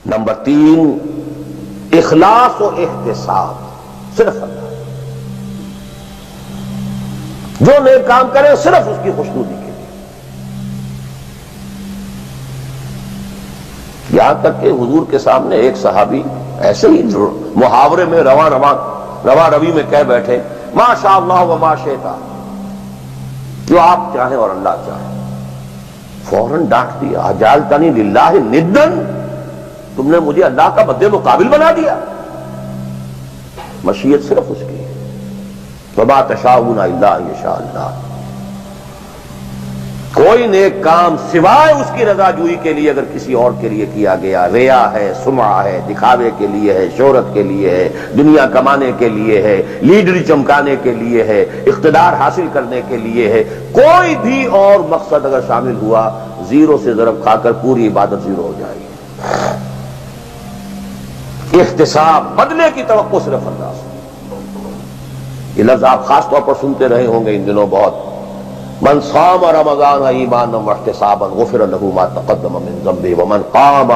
Number 3 اخلاص و احتساب، صرف اللہ، جو نیک کام کرے صرف اس کی خوشنودی کے لیے۔ یہاں تک کہ حضور کے سامنے ایک صحابی ایسے ہی محاورے میں رواں روی میں کہہ بیٹھے ما شاء اللہ و ما شئت، جو آپ چاہیں اور اللہ چاہے، فوراً ڈانٹ دیا اجعلتنی للہ ندن، تم نے مجھے اللہ کا مد مقابل بنا دیا۔ مشیت صرف اس کی ہے، وما تشاءون الا ان یشاء اللہ۔ کوئی نیک کام سوائے اس کی رضا جوئی کے لیے اگر کسی اور کے لیے کیا گیا، ریا ہے، سمعہ ہے، دکھاوے کے لیے ہے، شہرت کے لیے ہے، دنیا کمانے کے لیے ہے، لیڈری چمکانے کے لیے ہے، اقتدار حاصل کرنے کے لیے ہے، کوئی بھی اور مقصد اگر شامل ہوا، زیرو سے ضرب کھا کر پوری عبادت زیرو ہو جائے گی۔ احتساب، بدلے کی توقع صرف اللہ سے۔ یہ لفظ آپ خاص طور پر سنتے رہے ہوں گے ان دنوں بہت، من صام رمضان ایمانا واحتسابا غفر له ما تقدم من ذنبه ومن قام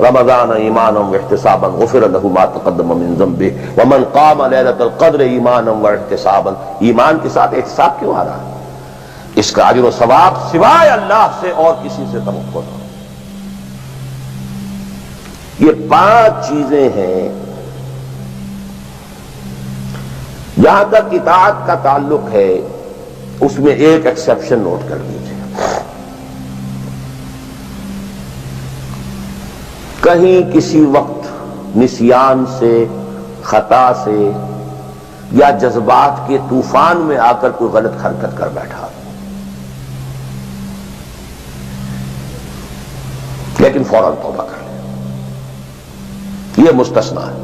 رمضان ایمانا واحتسابا غفر له ما تقدم من ذنبه ومن قام ليلة القدر ایمانا واحتسابا۔ ایمان کے ساتھ احتساب کیوں آ رہا ہے؟ اس کا اجر و ثواب سوائے اللہ سے اور کسی سے توقع نہ۔ یہ 5 چیزیں ہیں۔ جہاں تک اطاعت کا تعلق ہے اس میں ایک ایکسیپشن نوٹ کر لیجیے، کہیں کسی وقت نسیان سے، خطا سے یا جذبات کے طوفان میں آ کر کوئی غلط حرکت کر بیٹھا، لیکن فوراً توبہ کر لے، یہ مستثنیٰ ہے۔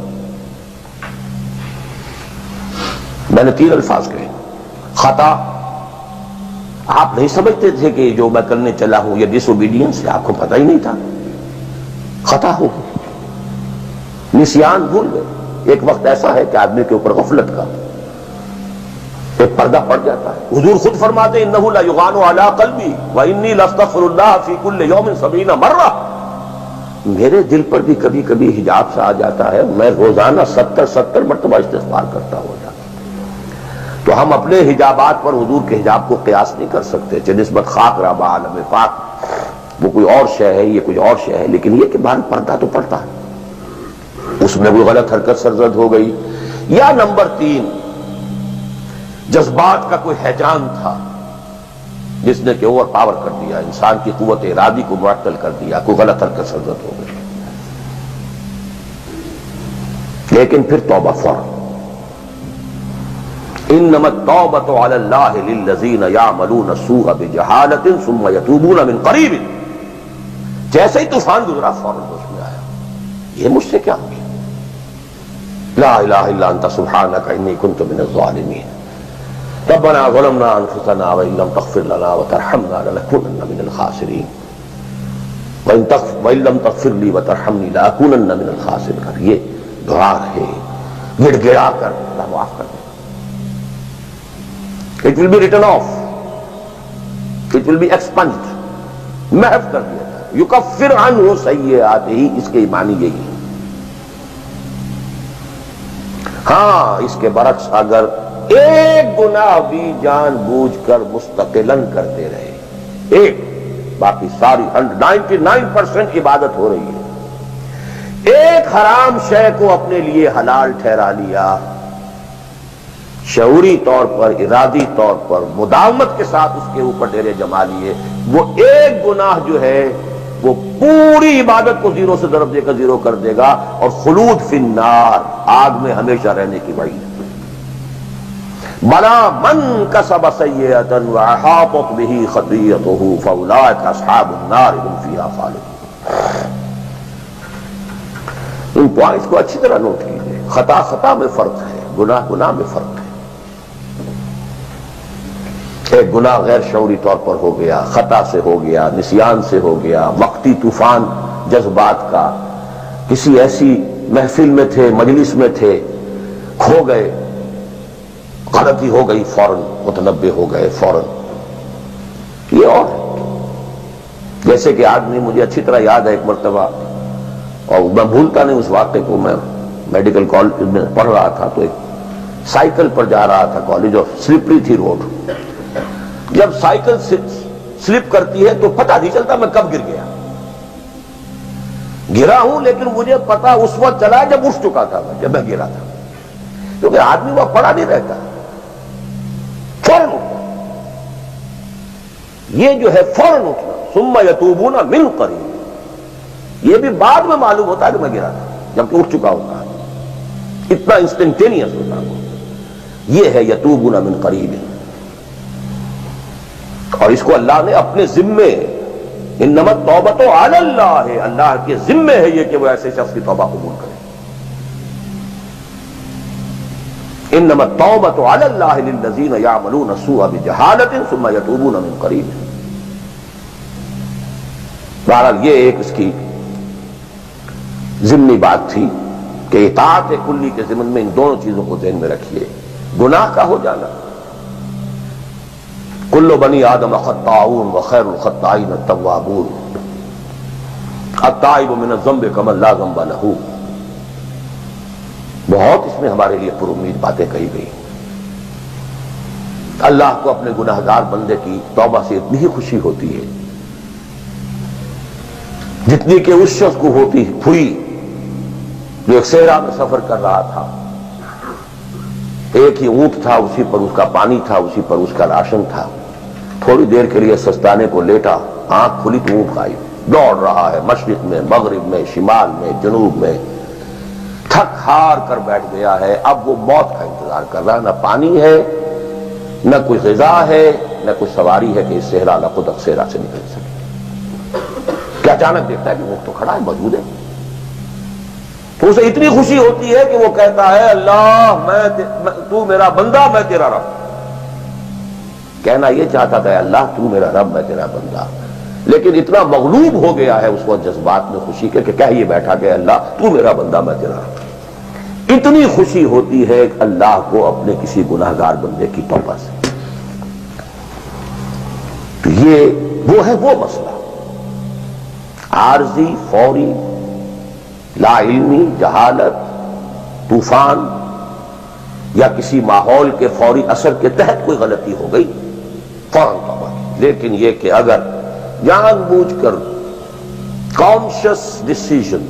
میں نے 3 الفاظ کہے، خطا، آپ نہیں سمجھتے تھے کہ جو میں کرنے چلا ہوں یہ ڈس اوبیڈینس ہے، آپ کو پتہ ہی نہیں تھا، خطا ہو گئی۔ نسیان، بھول گئے، ایک وقت ایسا ہے کہ آدمی کے اوپر غفلت کا ایک پردہ پڑ جاتا ہے۔ حضور خود فرماتے ہیں انہ لیغان علی قلبی وانی لاستغفر اللہ فی کل یوم 70 مرہ، میرے دل پر بھی کبھی کبھی حجاب سا آ جاتا ہے، میں روزانہ 70 مرتبہ استغفار کرتا ہوں۔ تو ہم اپنے حجابات پر حضور کے حجاب کو قیاس نہیں کر سکتے، نسبت خاک ربا عالم پاک، وہ کوئی اور شے ہے، یہ کوئی اور شے ہے، لیکن یہ کہ باہر پردہ تو پڑتا ہے، اس میں کوئی غلط حرکت سرزد ہو گئی۔ یا نمبر 3 جذبات کا کوئی ہیجان تھا جس نے کہ اوور پاور کر دیا، انسان کی قوت ارادی کو معطل کر دیا، کوئی غلط حرکت سرزد ہو گئی، لیکن پھر توبہ فوراً۔ انما التوبۃ علی اللہ للذین یعملون السوء بجہالۃ ثم یتوبون من قریب، جیسے ہی طوفان گزرا فوراً ہوش میں آیا، یہ مجھ سے کیا ہو گیا، لا الہ الا انت سبحانک انی کنت من الظالمین، ربنا ظلمنا انفسنا وان لم تغفر لنا وترحمنا لنکونن من الخاسرین وان لم تغفر لی وترحمنی لاکونن من الخاسرین۔ یہ دعا ہے، گڑ گڑا کر اللہ معاف کر دے۔ It will be written off, it will be expunged، محو کر دیا جائے، یکفر عنہ سیئاتہ، اس کے معنی یہی ہے۔ ہاں اس کے برعکس اگر ایک گناہ بھی جان بوجھ کر مستقلاً کرتے رہے، ایک، باقی ساری 99% عبادت ہو رہی ہے، ایک حرام شے کو اپنے لیے حلال ٹھہرا لیا، شعوری طور پر، ارادی طور پر، مداومت کے ساتھ اس کے اوپر ڈیرے جما لیے، وہ ایک گناہ جو ہے وہ پوری عبادت کو زیرو سے ضرب دے کر زیرو کر دے گا، اور خلود فی النار، آگ میں ہمیشہ رہنے کی وعید۔ بلا من کسب سیئۃ واحاطت بہ خطیئتہ فاولئک اصحاب النار هم فیہا خالدون۔ ان پوائنٹس کو اچھی طرح نوٹ کیجیے، خطا میں فرق ہے، گناہ میں فرق ہے۔ ایک گناہ غیر شعوری طور پر ہو گیا، خطا سے ہو گیا، نسیان سے ہو گیا، وقتی طوفان جذبات کا، کسی ایسی محفل میں تھے، مجلس میں تھے، کھو گئے، غلطی ہو گئی، فوراً متنبہ ہو گئے، فوراً۔ یہ اور جیسے کہ آدمی، مجھے اچھی طرح یاد ہے ایک مرتبہ اور میں بھولتا نہیں اس واقعے کو. میں میڈیکل کالج میں پڑھ رہا تھا تو ایک سائیکل پر جا رہا تھا کالج، اور سلپری تھی روڈ. جب سائیکل سلپ کرتی ہے تو پتہ نہیں چلتا میں کب گر گیا. گرا ہوں لیکن مجھے پتا اس وقت چلا جب اٹھ چکا تھا میں، جب میں گرا تھا. کیونکہ آدمی وہ پڑا نہیں رہتا، فوراً اٹھتا. یہ جو ہے فوراً اٹھنا، ثم یتوبون من قریب، یہ بھی بعد میں معلوم ہوتا ہے کہ میں گرا تھا جبکہ اٹھ چکا ہوتا ہے. اتنا انسٹنٹینیس ہوتا ہے. یہ ہے یتوبون من قریب. اور اس کو اللہ نے اپنے ذمے، انما التوبۃ علی اللہ، اللہ کے ذمے ہے یہ کہ وہ ایسے شخص کی توبہ قبول کرے. انما التوبۃ علی اللہ للذین یعملون السوء بجہالۃ ثم یتوبون من قریب. بہرحال یہ ایک اس کی ضمنی بات تھی کہ اطاعت کلی کے ضمن میں ان دونوں چیزوں کو ذہن میں رکھیے. گناہ کا ہو جانا، کل بنی آدم خطاؤون وخیر الخطائین التوابون، التائب من الذنب کمن لا ذنب لہ. بہت اس میں ہمارے لیے پر امید باتیں کہی گئی. اللہ کو اپنے گناہگار بندے کی توبہ سے اتنی ہی خوشی ہوتی ہے جتنی کہ اس شخص کو ہوتی ہوئی جو ایک صحرا میں سفر کر رہا تھا. ایک ہی اونٹ تھا، اسی پر اس کا پانی تھا، اسی پر اس کا راشن تھا. تھوڑی دیر کے لیے سستانے کو لیٹا، آنکھ کھلی تو اونٹ غائب. دوڑ رہا ہے مشرق میں، مغرب میں، شمال میں، جنوب میں، تھک ہار کر بیٹھ گیا ہے. اب وہ موت کا انتظار کر رہا ہے. نہ پانی ہے، نہ کوئی غذا ہے، نہ کوئی سواری ہے کہ اس صحرا لقدق صحرا سے نکل سکے. کہ اچانک دیکھتا ہے کہ اونٹ تو کھڑا ہے، موجود ہے. تو اسے اتنی خوشی ہوتی ہے کہ وہ کہتا ہے اللہ تو میرا بندہ، میں تیرا رب. کہنا یہ چاہتا تھا اللہ تو میرا رب، میں تیرا بندہ، لیکن اتنا مغلوب ہو گیا ہے اس وقت جذبات میں خوشی کے کہ کہہ یہ بیٹھا کہ اللہ تو میرا بندہ، میں تیرا رب. اتنی خوشی ہوتی ہے اللہ کو اپنے کسی گناہگار بندے کی توبہ سے. تو یہ وہ ہے وہ مسئلہ عارضی، فوری، لا علمی، جہالت، طوفان یا کسی ماحول کے فوری اثر کے تحت کوئی غلطی ہو گئی فوراً توبہ. لیکن یہ کہ اگر جان بوجھ کر کانشس ڈیسیژن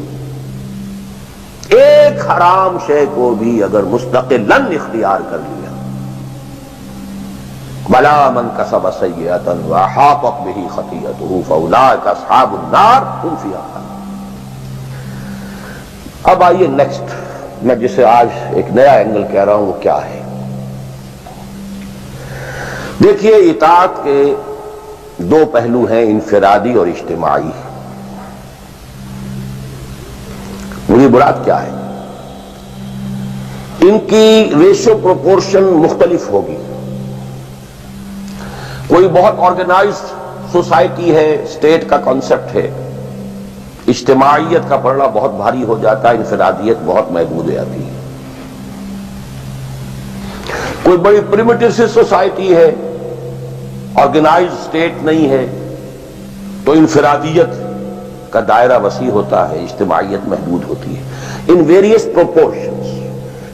ایک حرام شے کو بھی اگر مستقلاً اختیار کر لیا، بلا من کسب سیئۃ واحاطت بہ خطیئتہ فاولئک اصحاب النار هم فیہا خالدون. اب آئیے نیکسٹ، میں جسے آج ایک نیا اینگل کہہ رہا ہوں وہ کیا ہے. دیکھیے اطاعت کے دو پہلو ہیں، انفرادی اور اجتماعی. مجھے مراد کیا ہے؟ ان کی ریشو پروپورشن مختلف ہوگی. کوئی بہت آرگنائزڈ سوسائٹی ہے، اسٹیٹ کا کانسیپٹ ہے، اجتماعیت کا پڑھنا بہت بھاری ہو جاتا ہے، انفرادیت بہت محدود آتی ہے. کوئی بڑی پریمیٹیو سی سوسائٹی ہے، آرگنائزڈ اسٹیٹ نہیں ہے، تو انفرادیت کا دائرہ وسیع ہوتا ہے، اجتماعیت محدود ہوتی ہے. In various proportions.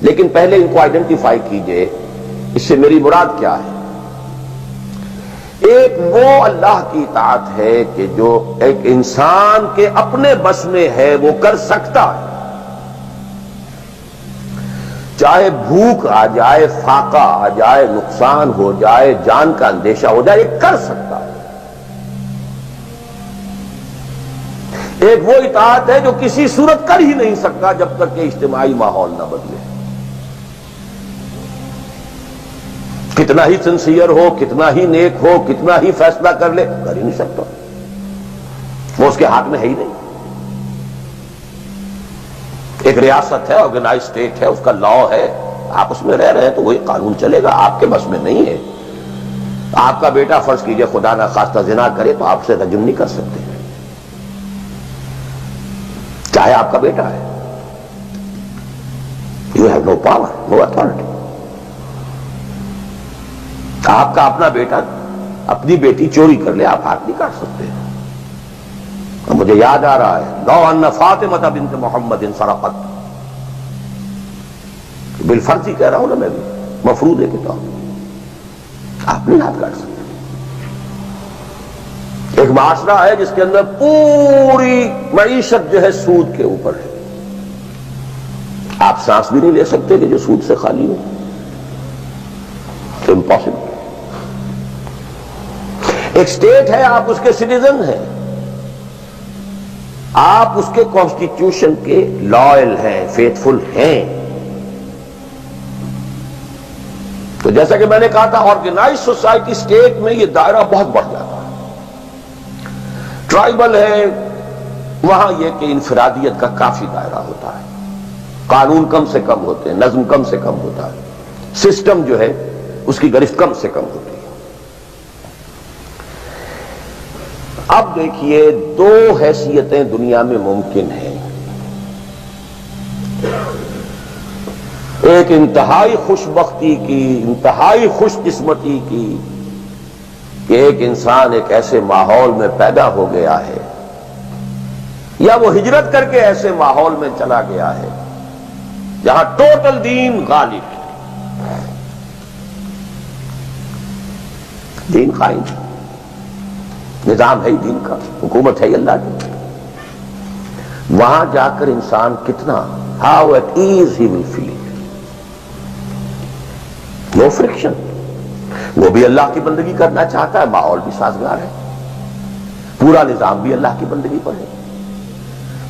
لیکن پہلے ان کو آئیڈینٹیفائی کیجئے، اس سے میری مراد کیا ہے. ایک وہ اللہ کی اطاعت ہے کہ جو ایک انسان کے اپنے بس میں ہے وہ کر سکتا ہے. چاہے بھوک آ جائے، فاقہ آ جائے، نقصان ہو جائے، جان کا اندیشہ ہو جائے، یہ کر سکتا ہے. ایک وہ اطاعت ہے جو کسی صورت کر ہی نہیں سکتا جب تک کہ اجتماعی ماحول نہ بدلے. کتنا ہی سنسیئر ہو، کتنا ہی نیک ہو، کتنا ہی فیصلہ کر لے، کر ہی نہیں سکتا. وہ اس کے ہاتھ میں ہے ہی نہیں. ایک ریاست ہے، آرگنائز اسٹیٹ ہے، اس کا لا ہے، آپ اس میں رہ رہے ہیں تو وہی قانون چلے گا. آپ کے بس میں نہیں ہے. آپ کا بیٹا فرض کیجئے خدا نہ خواستہ زنا کرے تو آپ سے رجم نہیں کر سکتے، چاہے آپ کا بیٹا ہے. You have no power, no authority. آپ کا اپنا بیٹا اپنی بیٹی چوری کر لے، آپ ہاتھ نہیں کاٹ سکتے. مجھے یاد آ رہا ہے لو ان فاطمہ بنت محمد سرقت، بالفرض ہی کہہ رہا ہوں نا میں بھی، مفروض ہے کتاب، آپ نہیں ہاتھ کاٹ سکتے۔ ایک معاشرہ ہے جس کے اندر پوری معیشت جو ہے سود کے اوپر ہے، آپ سانس بھی نہیں لے سکتے کہ جو سود سے خالی ہو، امپاسبل۔ ایک سٹیٹ ہے، آپ اس کے سٹیزن ہیں، آپ اس کے کانسٹیٹیوشن کے لائل ہیں، فیتھفل ہیں۔ تو جیسا کہ میں نے کہا تھا آرگنائز سوسائٹی سٹیٹ میں یہ دائرہ بہت بڑھ جاتا ہے۔ ٹرائبل ہے وہاں یہ کہ انفرادیت کا کافی دائرہ ہوتا ہے، قانون کم سے کم ہوتے ہیں، نظم کم سے کم ہوتا ہے، سسٹم جو ہے اس کی گرفت کم سے کم ہوتی ہے۔ اب دیکھیے دو حیثیتیں دنیا میں ممکن ہیں، ایک انتہائی خوش بختی کی، انتہائی خوش قسمتی کی کہ ایک انسان ایک ایسے ماحول میں پیدا ہو گیا ہے یا وہ ہجرت کر کے ایسے ماحول میں چلا گیا ہے جہاں ٹوٹل دین غالب ہے، دین قائم، نظام ہے دین کا، حکومت ہے اللہ کی۔ وہاں جا کر انسان کتنا how at ease he will feel، no friction، وہ بھی اللہ کی بندگی کرنا چاہتا ہے، ماحول بھی سازگار ہے، پورا نظام بھی اللہ کی بندگی پر ہے،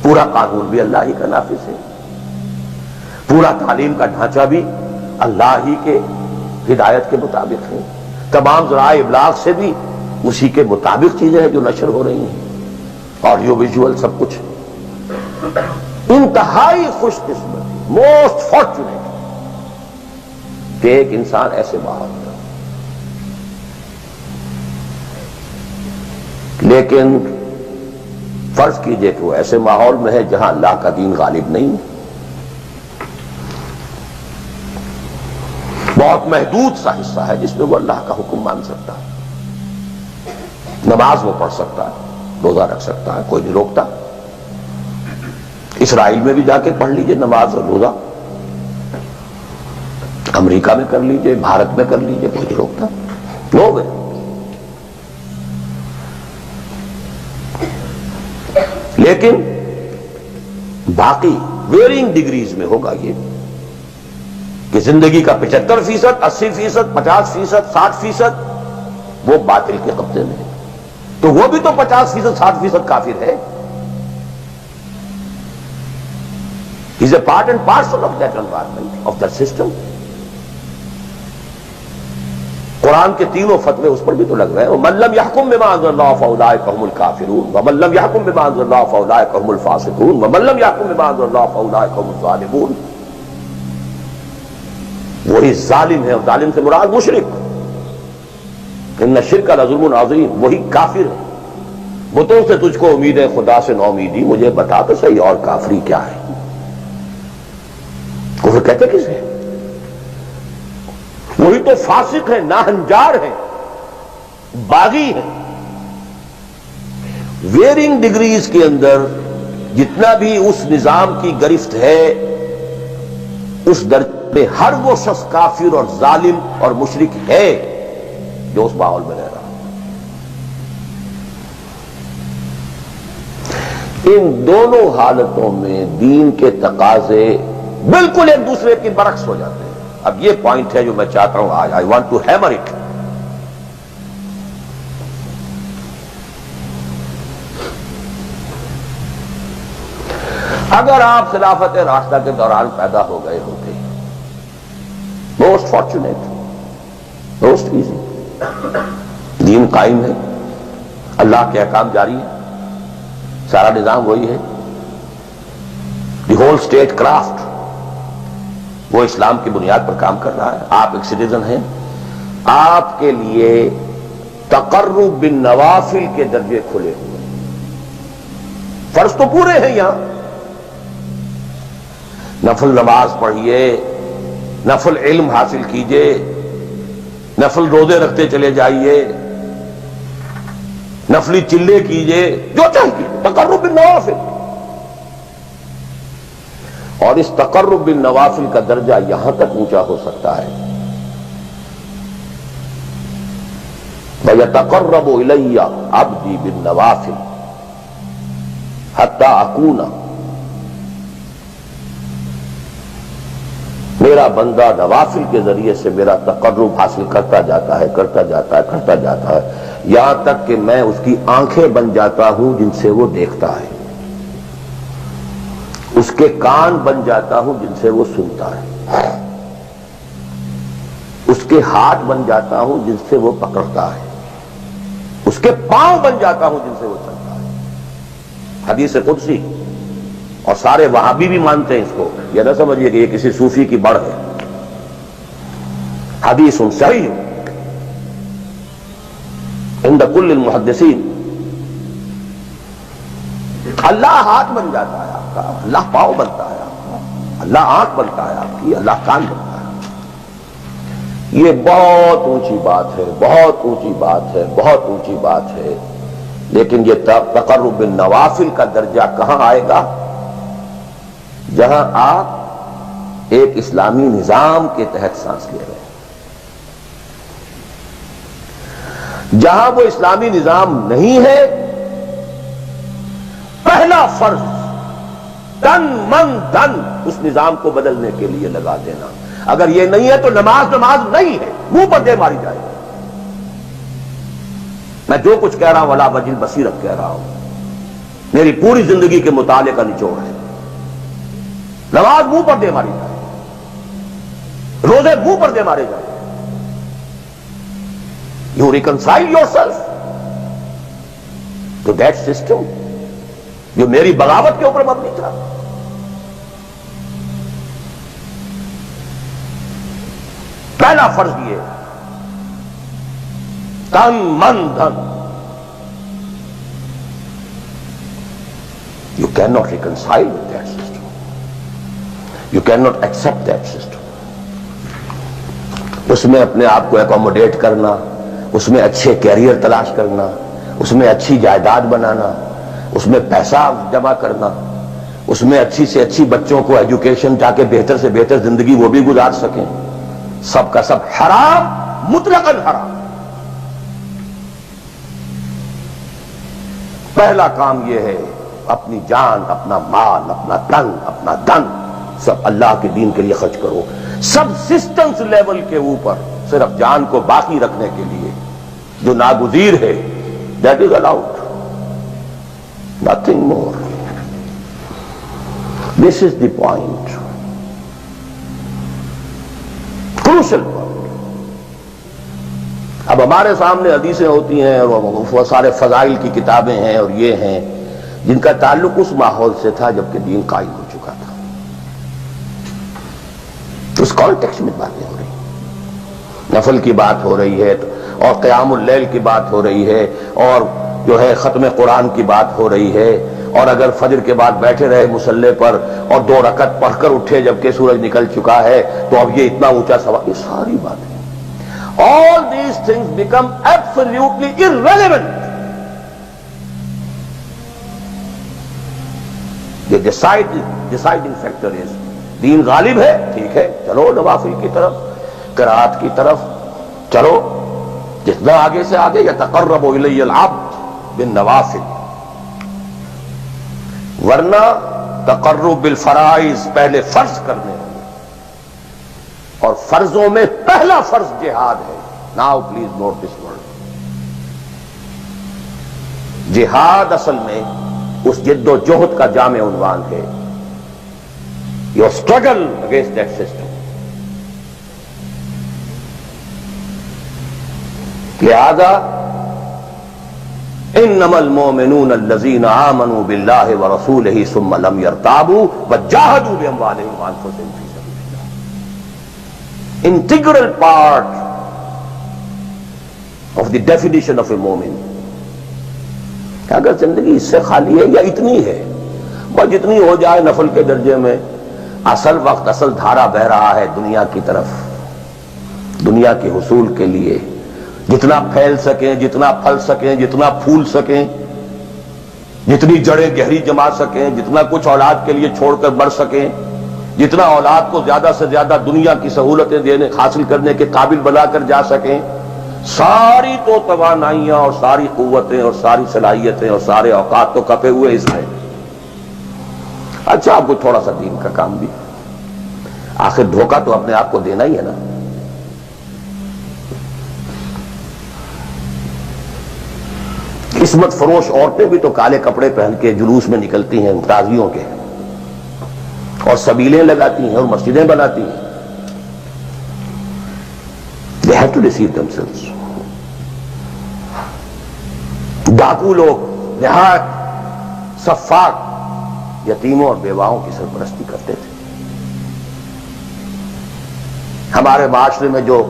پورا قانون بھی اللہ ہی کا نافذ ہے، پورا تعلیم کا ڈھانچہ بھی اللہ ہی کے ہدایت کے مطابق ہے، تمام ذرائع ابلاغ سے بھی اسی کے مطابق چیزیں ہیں جو نشر ہو رہی ہیں، آڈیو ویژول سب کچھ۔ انتہائی خوش قسمتی، موسٹ فارچونیٹ کہ ایک انسان ایسے ماحول میں، لیکن فرض کیجئے کہ وہ ایسے ماحول میں ہے جہاں اللہ کا دین غالب نہیں ہے، بہت محدود سا حصہ ہے جس میں وہ اللہ کا حکم مان سکتا ہے، نماز وہ پڑھ سکتا ہے، روزہ رکھ سکتا ہے، کوئی نہیں روکتا۔ اسرائیل میں بھی جا کے پڑھ لیجئے نماز اور روزہ، امریکہ میں کر لیجئے، بھارت میں کر لیجئے، کوئی نہیں روکتا، لوگ ہیں۔ لیکن باقی ویرینگ ڈگریز میں ہوگا یہ کہ زندگی کا 75%، 80%، 50%، 60% وہ باطل کے قبضے میں ہے، تو وہ بھی تو 50%، 60% کافر ہے۔ He's a part and parcel of that environment, of that system۔ قرآن کے تینوں فتوے اس پر بھی تو لگ رہے ہیں، وَمَن لَّمْ يَحْكُم بِمَا أَنزَلَ اللَّهُ فَأُولَٰئِكَ هُمُ الْكَافِرُونَ وَمَن لَّمْ يَحْكُم بِمَا أَنزَلَ اللَّهُ فَأُولَٰئِكَ هُمُ الْفَاسِقُونَ وَمَن لَّمْ يَحْكُم بِمَا أَنزَلَ اللَّهُ فَأُولَٰئِكَ هُمُ الظَّالِمُونَ۔ وہی ظالم ہے، اور ظالم سے مراد مشرک، ان الشرک لظلم عظیم، وہی کافر ہے۔ بتوں سے تجھ کو امید ہے، خدا سے نو امیدی، مجھے بتا تو صحیح اور کافری کیا ہے؟ کفر کہتے کسے؟ وہی تو فاسق ہے، ناہنجار ہے، باغی ہے۔ ویرنگ ڈگریز کے اندر جتنا بھی اس نظام کی گرفت ہے، اس درجے میں ہر وہ شخص کافر اور ظالم اور مشرک ہے جو اس ماحول میں رہ رہا۔ ان دونوں حالتوں میں دین کے تقاضے بالکل ایک دوسرے کے برعکس ہو جاتے ہیں۔ اب یہ پوائنٹ ہے جو میں چاہتا ہوں آج، I want to hammer it۔ اگر آپ خلافت راشدہ کے دوران پیدا ہو گئے ہوتے، موسٹ فارچونیٹ، موسٹ ایزی، دین قائم ہے، اللہ کے احکام جاری ہے، سارا نظام وہی ہے، دی ہول اسٹیٹ کرافٹ وہ اسلام کی بنیاد پر کام کر رہا ہے، آپ ایک سٹیزن ہیں، آپ کے لیے تقرب بالنوافل کے درجے کھلے ہوئے، فرض تو پورے ہیں یہاں، نفل نماز پڑھیے، نفل علم حاصل کیجئے، نفل روزے رکھتے چلے جائیے، نفلی چلے کیجئے، جو چاہیے تقرب بالنوافل، اور اس تقرب بالنوافل کا درجہ یہاں تک اونچا ہو سکتا ہے وَيَتَقَرَّبُ إِلَيَّ عَبْدِي بِالنَّوَافِلِ حَتَّى أَكُونَ، میرا بندہ نوافل کے ذریعے سے میرا تقرب حاصل کرتا جاتا ہے یہاں تک کہ میں اس کی آنکھیں بن جاتا ہوں جن سے وہ دیکھتا ہے، اس کے کان بن جاتا ہوں جن سے وہ سنتا ہے، اس کے ہاتھ بن جاتا ہوں جن سے وہ پکڑتا ہے، اس کے پاؤں بن جاتا ہوں جن سے وہ چلتا ہے۔ حدیث قدسی، اور سارے وہابی بھی مانتے ہیں اس کو، یہ نہ سمجھیے کہ یہ کسی صوفی کی بڑھ ہے، حدیث صحیح عند کل المحدثین۔ اللہ ہاتھ بن جاتا ہے آپ کا، اللہ پاؤں بنتا ہے آپ کا، اللہ آنکھ بنتا ہے آپ کی، اللہ کان بنتا ہے۔ یہ بہت اونچی بات ہے، بہت اونچی بات ہے، بہت اونچی بات ہے، لیکن یہ تقرب بالنوافل کا درجہ کہاں آئے گا؟ جہاں آپ ایک اسلامی نظام کے تحت سانس لے رہے ہیں، جہاں وہ اسلامی نظام نہیں ہے، پہلا فرض تن من دھن اس نظام کو بدلنے کے لیے لگا دینا۔ اگر یہ نہیں ہے تو نماز نہیں ہے، منہ پر دے ماری جائے گی۔ میں جو کچھ کہہ رہا ہوں ولا وجل بصیرت کہہ رہا ہوں، میری پوری زندگی کے مطالعے کا نچوڑ ہے۔ نماز منہ پر دے ماری جائے، روزے منہ پر دے مارے جائے۔ You reconcile yourself to that system جو میری بغاوت کے اوپر مبنی تھا۔ پہلا فرض یہ تن من دھن۔ You cannot reconcile with that system. You cannot accept that system. اس میں اپنے آپ کو اکوموڈیٹ کرنا، اس میں اچھے کیریئر تلاش کرنا، اس میں اچھی جائیداد بنانا، اس میں پیسہ جمع کرنا، اس میں اچھی سے اچھی بچوں کو ایجوکیشن تاکہ بہتر سے بہتر زندگی وہ بھی گزار سکیں، سب کا سب حرام، مطلقاً حرام۔ پہلا کام یہ ہے اپنی جان، اپنا مال، اپنا تن، اپنا دھن سب اللہ کے دین کے لیے خرچ کرو۔ سب سسٹمز لیول کے اوپر صرف جان کو باقی رکھنے کے لیے جو ناگزیر ہے، that is allowed, nothing more. This is the point, crucial point. اب ہمارے سامنے حدیثیں ہوتی ہیں اور وہ سارے فضائل کی کتابیں ہیں اور یہ ہیں جن کا تعلق اس ماحول سے تھا جبکہ دین قائم ہو چکا تھا، اس کانٹیکسٹ میں باتیں ہو رہی، نفل کی بات ہو رہی ہے اور قیام اللیل کی بات ہو رہی ہے اور جو ہے ختم قرآن کی بات ہو رہی ہے، اور اگر فجر کے بعد بیٹھے رہے مصلی پر اور 2 رکعت پڑھ کر اٹھے جبکہ سورج نکل چکا ہے تو اب یہ اتنا اونچا سوال، یہ ساری باتیں all these things become absolutely irrelevant. The deciding factor is دین غالب ہے، ٹھیک ہے، چلو نوافل کی طرف، قرات کی طرف چلو، جتنا آگے سے آگے یتقرب الی العبد بالنوافل، ورنہ تقرب بالفرائض پہلے فرض کرنے ہیں، اور فرضوں میں پہلا فرض جہاد ہے۔ Now please note this word, جہاد اصل میں اس جد و جہد کا جامع عنوان ہے، your struggle against that system. لہذا انما المؤمنون الذين آمنوا بالله ورسوله ثم لم يرتابوا وجاهدوا باموالهم وانفسهم في سبيل الله. Integral part of the definition of a mu'min. اگر زندگی اس سے خالی ہے یا اتنی ہے، بس جتنی ہو جائے نفل کے درجے میں، اصل وقت اصل دھارا بہ رہا ہے دنیا کی طرف، دنیا کے حصول کے لیے، جتنا پھیل سکیں، جتنا پھل سکیں، جتنا پھول سکیں، جتنی جڑیں گہری جما سکیں، جتنا کچھ اولاد کے لیے چھوڑ کر بڑھ سکیں، جتنا اولاد کو زیادہ سے زیادہ دنیا کی سہولتیں دینے حاصل کرنے کے قابل بنا کر جا سکیں، ساری تو توانائیاں اور ساری قوتیں اور ساری صلاحیتیں اور سارے اوقات تو کپے ہوئے اس میں۔ اچھا آپ کو تھوڑا سا دین کا کام بھی، آخر دھوکہ تو اپنے آپ کو دینا ہی ہے نا۔ قسمت فروش عورتیں بھی تو کالے کپڑے پہن کے جلوس میں نکلتی ہیں تازیوں کے، اور سبیلیں لگاتی ہیں اور مسجدیں بناتی ہیں۔ They have to deceive themselves۔ ڈاکو لوگ نہایت سفاک یتیموں اور بیواؤں کی سرپرستی کرتے تھے۔ ہمارے معاشرے میں جو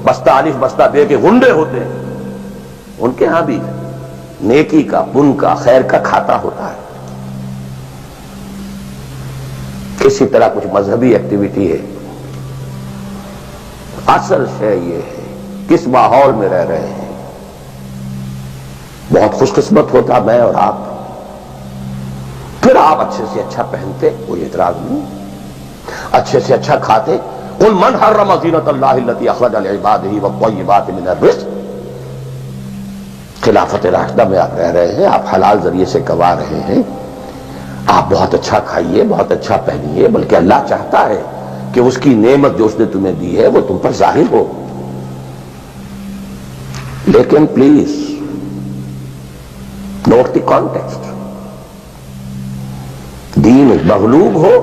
بستہ الف بستہ بے کے غنڈے ہوتے ہیں، ان کے ہاں بھی نیکی کا، پن کا، خیر کا کھاتا ہوتا ہے۔ کسی طرح کچھ مذہبی ایکٹیویٹی ہے، اصل شے یہ ہے کس ماحول میں رہ رہے ہیں۔ بہت خوش قسمت ہوتا میں اور آپ، پھر آپ اچھے سے اچھا پہنتے، کوئی اعتراض نہیں، اچھے سے اچھا کھاتے۔ قل من حرم زینۃ اللہ التی اخرج لعبادہ والطیبات من الرزق۔ خلافت راشدہ میں آپ رہ رہے ہیں، آپ حلال ذریعے سے کما رہے ہیں، آپ بہت اچھا کھائیے، بہت اچھا پہنیے، بلکہ اللہ چاہتا ہے کہ اس کی نعمت جو اس نے تمہیں دی ہے وہ تم پر ظاہر ہو۔ لیکن پلیز نوٹ دی کانٹیکسٹ، دین مغلوب ہو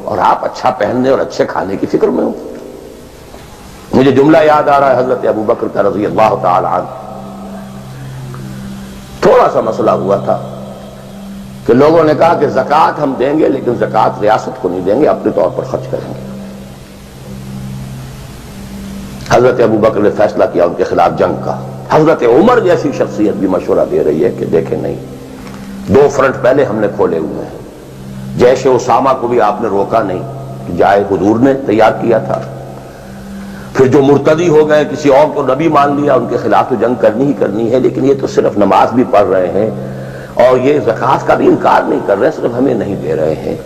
اور آپ اچھا پہننے اور اچھے کھانے کی فکر میں ہو۔ مجھے جملہ یاد آ رہا ہے حضرت ابو بکر کا رضی اللہ تعالی عنہ۔ تھوڑا سا مسئلہ ہوا تھا کہ لوگوں نے کہا کہ زکوٰۃ ہم دیں گے لیکن زکوٰۃ ریاست کو نہیں دیں گے، اپنے طور پر خرچ کریں گے۔ حضرت ابو بکر نے فیصلہ کیا ان کے خلاف جنگ کا۔ حضرت عمر جیسی شخصیت بھی مشورہ دے رہی ہے کہ دیکھیں نہیں، دو فرنٹ پہلے ہم نے کھولے ہوئے ہیں۔ جیش اسامہ کو بھی آپ نے روکا نہیں کہ جائے، حضور نے تیار کیا تھا۔ پھر جو مرتدی ہو گئے، کسی اور کو نبی مان لیا، ان کے خلاف تو جنگ کرنی ہی کرنی ہے، لیکن یہ تو صرف نماز بھی پڑھ رہے ہیں اور یہ زکوٰۃ کا بھی انکار نہیں کر رہے، صرف ہمیں نہیں دے رہے ہیں،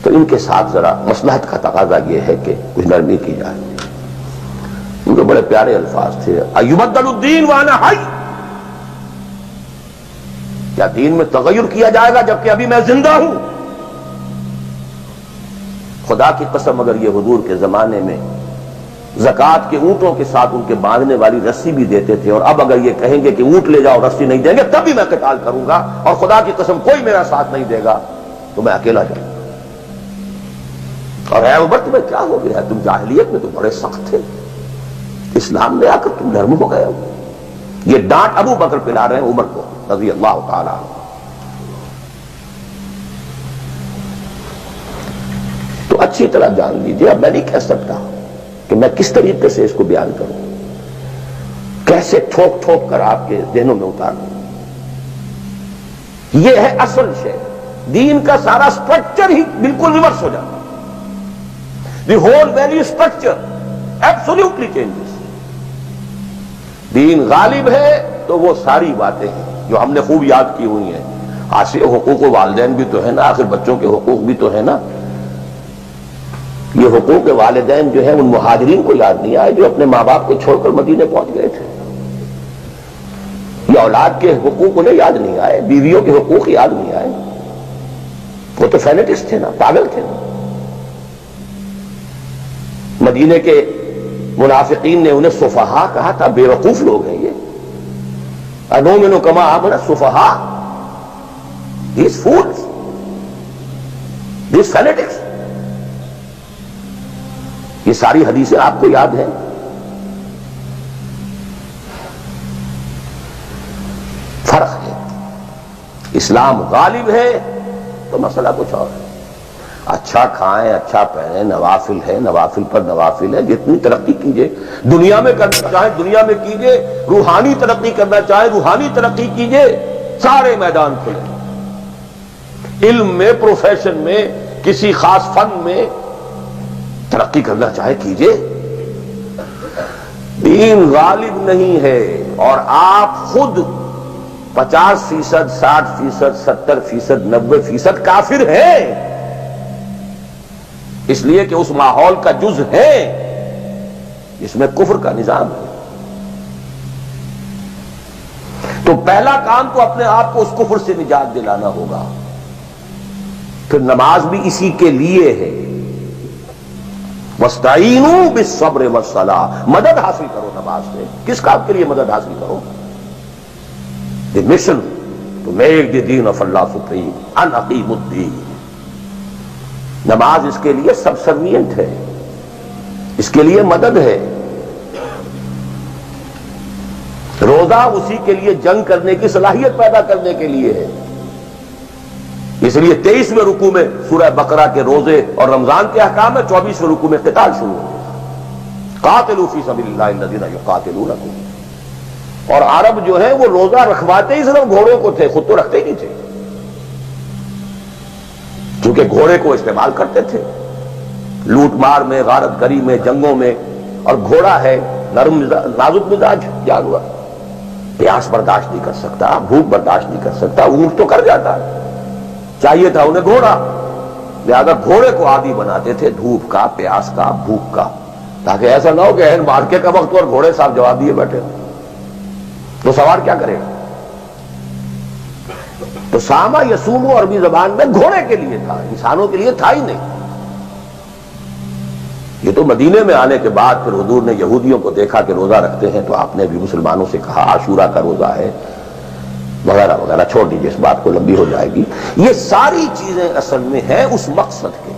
تو ان کے ساتھ ذرا مصلحت کا تقاضا یہ ہے کہ کچھ نرمی کی جائے۔ ان کے بڑے پیارے الفاظ تھے، ایبدل الدین وانا حی، کیا دین میں تغیر کیا جائے گا جبکہ ابھی میں زندہ ہوں؟ خدا کی قسم اگر یہ حضور کے زمانے میں زکوٰۃ کے اونٹوں کے ساتھ ان کے باندھنے والی رسی بھی دیتے تھے، اور اب اگر یہ کہیں گے کہ اونٹ لے جاؤ رسی نہیں دیں گے، تب بھی میں قتال کروں گا، اور خدا کی قسم کوئی میرا ساتھ نہیں دے گا تو میں اکیلا جاؤں گا۔ اور اے عمر تمہیں کیا ہو گیا؟ تم جاہلیت میں تو بڑے سخت تھے، اسلام میں آ کر تم نرم ہو گئے ہو۔ یہ ڈانٹ ابو بکر پلا رہے ہیں عمر کو رضی اللہ تعالی عنہ۔ تو اچھی طرح جان لیجیے، اب میں نہیں کہہ سکتا کہ میں کس طریقے سے اس کو بیان کروں، کیسے ٹھوک ٹھوک کر آپ کے ذہنوں میں اتاروں۔ یہ ہے اصل شے، دین کا سارا سٹرکچر ہی بالکل ریورس ہو جاتا، the whole value structure absolutely changes. دین غالب ہے تو وہ ساری باتیں ہیں جو ہم نے خوب یاد کی ہوئی ہیں۔ آخر حقوق والدین بھی تو ہے نا، آخر بچوں کے حقوق بھی تو ہے نا۔ یہ حقوق والدین جو ہے ان مہاجرین کو یاد نہیں آئے جو اپنے ماں باپ کو چھوڑ کر مدینے پہنچ گئے تھے۔ یہ اولاد کے حقوق انہیں یاد نہیں آئے، بیویوں کے حقوق یاد نہیں آئے۔ وہ تو فینیٹسٹ تھے نا، پاگل تھے نا۔ مدینے کے منافقین نے انہیں سفہاء کہا تھا، بے وقوف لوگ ہیں یہ۔ انؤمن کما آمن السفہاء، these fools, these fanatics۔ یہ ساری حدیثیں آپ کو یاد ہیں۔ فرق ہے، اسلام غالب ہے تو مسئلہ کچھ اور ہے۔ اچھا کھائیں، اچھا پہنیں، نوافل ہے، نوافل پر نوافل ہے، جتنی ترقی کیجئے، دنیا میں کرنا چاہیں دنیا میں کیجئے، روحانی ترقی کرنا چاہیں روحانی ترقی کیجئے، سارے میدان کھلے۔ علم میں، پروفیشن میں، کسی خاص فن میں ترقی کرنا چاہے کیجئے۔ دین غالب نہیں ہے، اور آپ خود 50%، 60%، 70%، 90% کافر ہیں، اس لیے کہ اس ماحول کا جز ہے جس میں کفر کا نظام ہے۔ تو پہلا کام تو اپنے آپ کو اس کفر سے نجات دلانا ہوگا، پھر نماز بھی اسی کے لیے ہے۔ وَاسْتَعِينُوا بِالصَّبْرِ وَالصَّلَاةِ، مدد حاصل کرو نماز سے۔ کس کام کے لیے مدد حاصل کرو؟ The mission to make the deen of Allah supreme، ان اقیموا الدین۔ نماز اس کے لیے سبسروینٹ ہے، اس کے لیے مدد ہے۔ روزہ اسی کے لیے جنگ کرنے کی صلاحیت پیدا کرنے کے لیے ہے۔ اس لیے 23ویں رکوع میں سورہ بقرہ کے روزے اور رمضان کے احکام ہے، 24ویں رکوع میں قتال شروع ہو گیا۔ قاتلوا فی سبیل اللہ الذین یقاتلونکم۔ اور عرب جو ہیں وہ روزہ رکھواتے ہی صرف گھوڑوں کو تھے، خود تو رکھتے ہی نہیں تھے، کیونکہ گھوڑے کو استعمال کرتے تھے لوٹ مار میں، غارت گری میں، جنگوں میں۔ اور گھوڑا ہے نرم نازک مزاج جانور، پیاس برداشت نہیں کر سکتا، بھوک برداشت نہیں کر سکتا، اونٹ تو کر جاتا ہے، چاہیے تھا انہیں گھوڑا، لہذا گھوڑے کو عادی بناتے تھے دھوپ کا، پیاس کا، بھوک کا، تاکہ ایسا نہ ہو کہ اہل مارکے کا وقت اور گھوڑے صاحب جواب دیے بیٹھے تو سوار کیا کرے گا۔ تو ساما یسومو عربی زبان میں گھوڑے کے لیے تھا، انسانوں کے لیے تھا ہی نہیں۔ یہ تو مدینے میں آنے کے بعد پھر حضور نے یہودیوں کو دیکھا کہ روزہ رکھتے ہیں، تو آپ نے بھی مسلمانوں سے کہا عاشورہ کا روزہ ہے وغیرہ وغیرہ، چھوڑ دیجیے اس بات کو، لمبی ہو جائے گی۔ یہ ساری چیزیں اصل میں ہیں اس مقصد کے